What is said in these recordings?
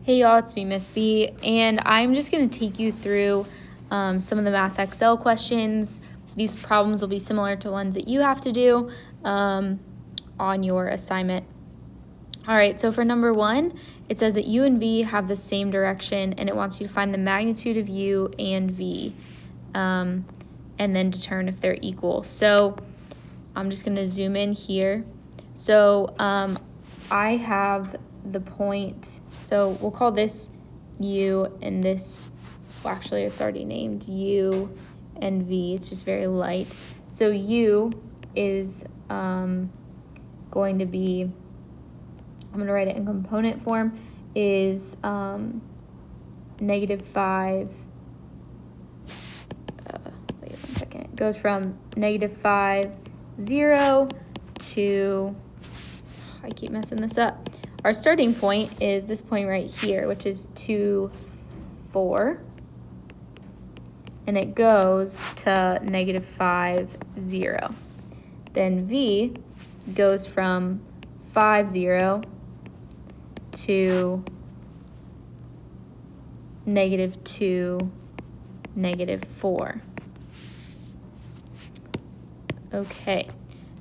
Hey y'all, it's me, Miss B, and I'm just going to take you through some of the Math Excel questions. These problems will be similar to ones that you have to do on your assignment. All right, so for number 1, it says that U and V have the same direction, and it wants you to find the magnitude of U and V, and then determine if they're equal. So I'm just going to zoom in here. So I have the point, so we'll call this U and this, well actually it's already named U and V, it's just very light. So U is going to be, I'm going to write it in component form, is -5, wait 1 second, it goes from -5, 0 to, I keep messing this up. Our starting point is this point right here, which is 2, 4. And it goes to -5, 0. Then V goes from 5, 0 to -2, -4. Okay,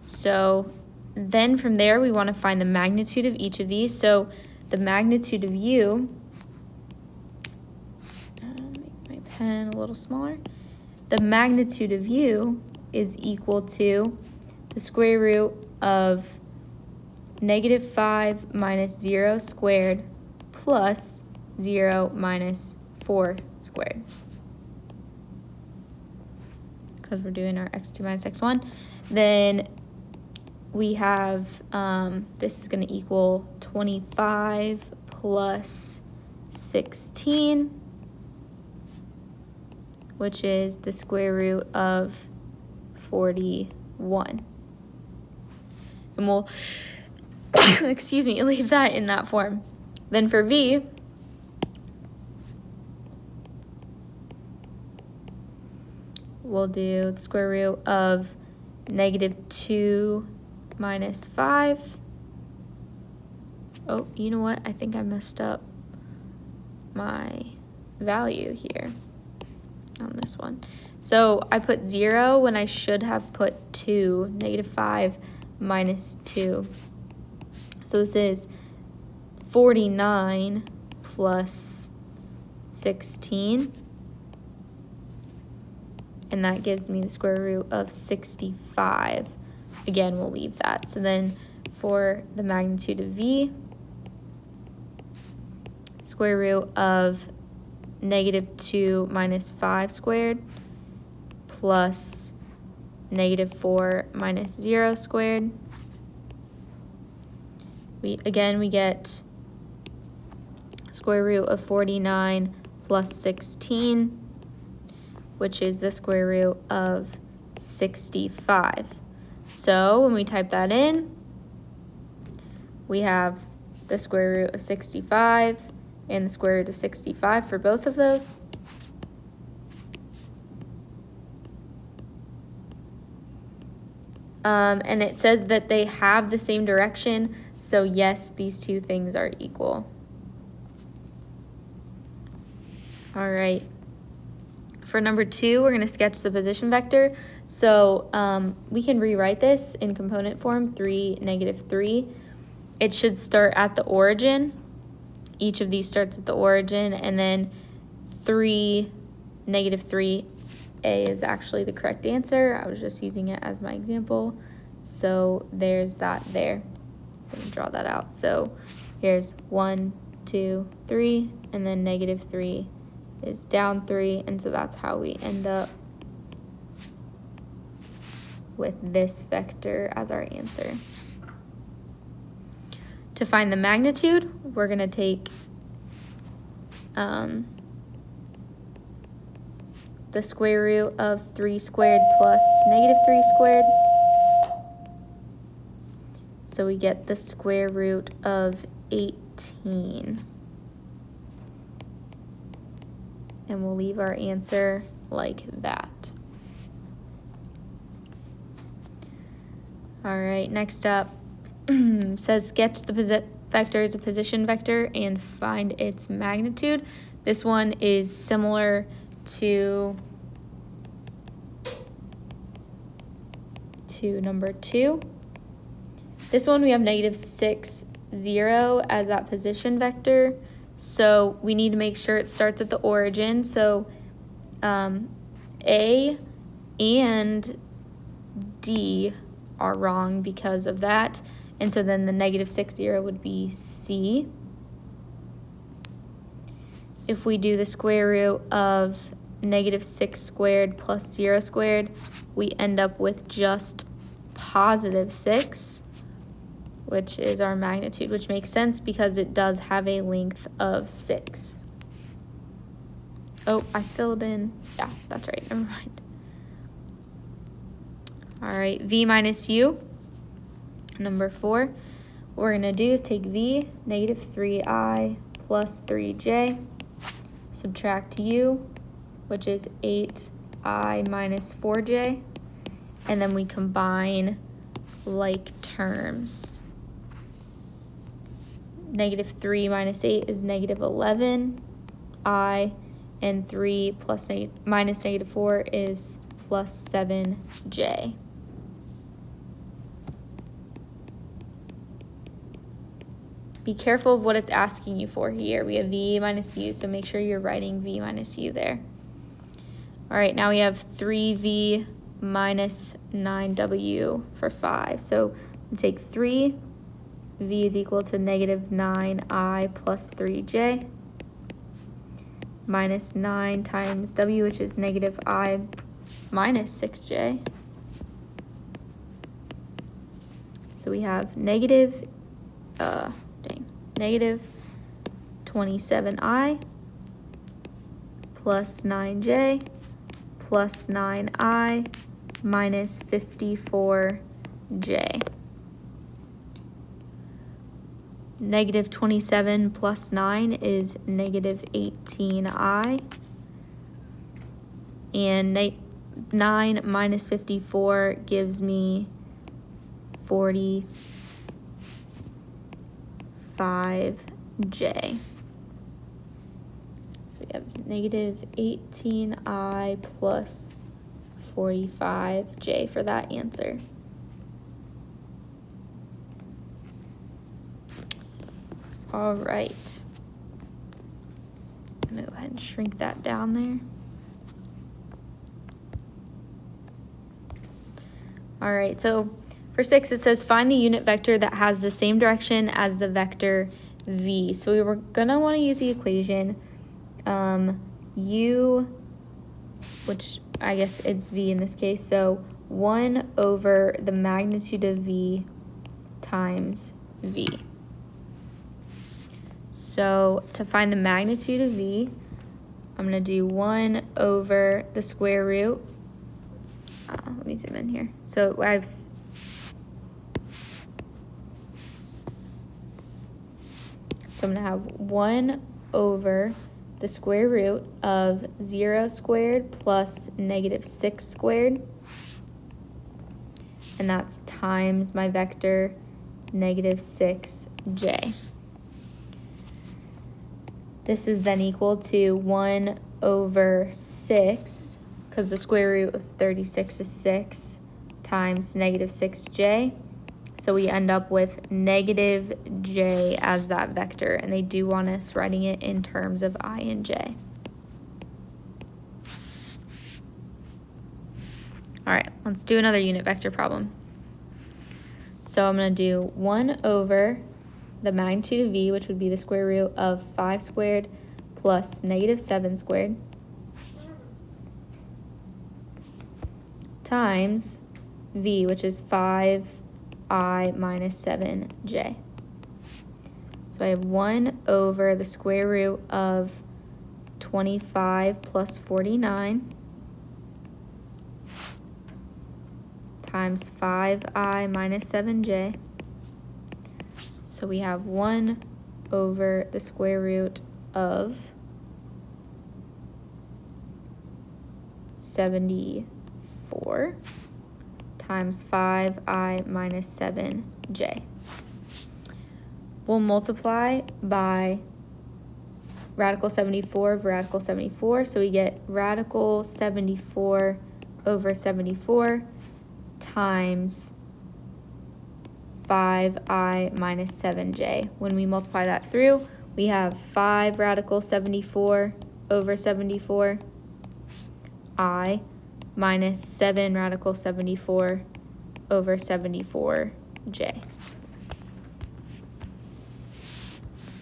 so then from there, we want to find the magnitude of each of these. So the magnitude of U, make my pen a little smaller. The magnitude of U is equal to the square root of -5 minus 0 squared plus 0 minus 4 squared. Because we're doing our x2 minus x1. Then we have, this is going to equal 25 plus 16, which is the square root of 41. And we'll, excuse me, leave that in that form. Then for V, we'll do the square root of -2 minus 5. Oh, you know what? I think I messed up my value here on this one. So I put 0 when I should have put 2, -5 minus 2. So this is 49 plus 16. And that gives me the square root of 65. Again, we'll leave that. So then for the magnitude of V, square root of -2 minus 5 squared plus -4 minus 0 squared. We get square root of 49 plus 16, which is the square root of 65. So when we type that in, we have the square root of 65 and the square root of 65 for both of those. And it says that they have the same direction, so yes, these two things are equal. All right. For number 2, we're going to sketch the position vector. So we can rewrite this in component form, 3, -3. It should start at the origin. Each of these starts at the origin, and then 3, -3, A is actually the correct answer. I was just using it as my example. So there's that there. Let me draw that out. So here's 1, 2, 3, and then -3 is down 3, and so that's how we end up with this vector as our answer. To find the magnitude, we're going to take the square root of 3 squared plus -3 squared. So we get the square root of 18. And we'll leave our answer like that. All right, next up, says sketch the vector is a position vector and find its magnitude. This one is similar to number 2. This one we have -6, 0 as that position vector. So we need to make sure it starts at the origin. So A and D are wrong because of that. And so then the -6, 0 would be C. If we do the square root of -6 squared plus 0 squared, we end up with just +6, which is our magnitude, which makes sense because it does have a length of 6. Oh, I filled in. Yeah, that's right. Never mind. All right, V minus U, number 4. What we're going to do is take V, -3I plus 3J, subtract U, which is 8I minus 4J, and then we combine like terms. -3 minus 8 is -11I, and 3 plus minus -4 is plus 7J. Be careful of what it's asking you for here. We have V minus U, so make sure you're writing V minus U there. All right, now we have 3V minus 9W for 5. So we take 3, V is equal to -9I plus 3J, minus 9 times W, which is -I minus 6J. So we have negative 27I plus 9J plus 9I minus 54J. -27 plus 9 is -18I. And 9 minus 54 gives me 45J. So we have -18I plus 45J for that answer. All right. I'm gonna go ahead and shrink that down there. All right, so for 6, it says find the unit vector that has the same direction as the vector V. So we were gonna wanna use the equation U, which I guess it's V in this case, so 1 over the magnitude of V times V. So to find the magnitude of V, I'm gonna do 1 over the square root. Let me zoom in here. So I have I'm going to have 1 over the square root of 0 squared plus -6 squared. And that's times my vector -6J. This is then equal to 1 over 6, because the square root of 36 is 6, times -6J. So we end up with -J as that vector, and they do want us writing it in terms of I and J. All right, let's do another unit vector problem. So I'm going to do 1 over the magnitude of V, which would be the square root of 5 squared plus -7 squared, times V, which is 5I minus 7J. So I have 1 over the square root of 25 plus 49 times 5I minus 7J. So we have 1 over the square root of 74 times 5I minus 7J. we'll multiply by radical 74 of radical 74. So we get radical 74 over 74 times 5i minus 7j. When we multiply that through, we have 5 radical 74 over 74 I minus 7 radical 74 over 74j.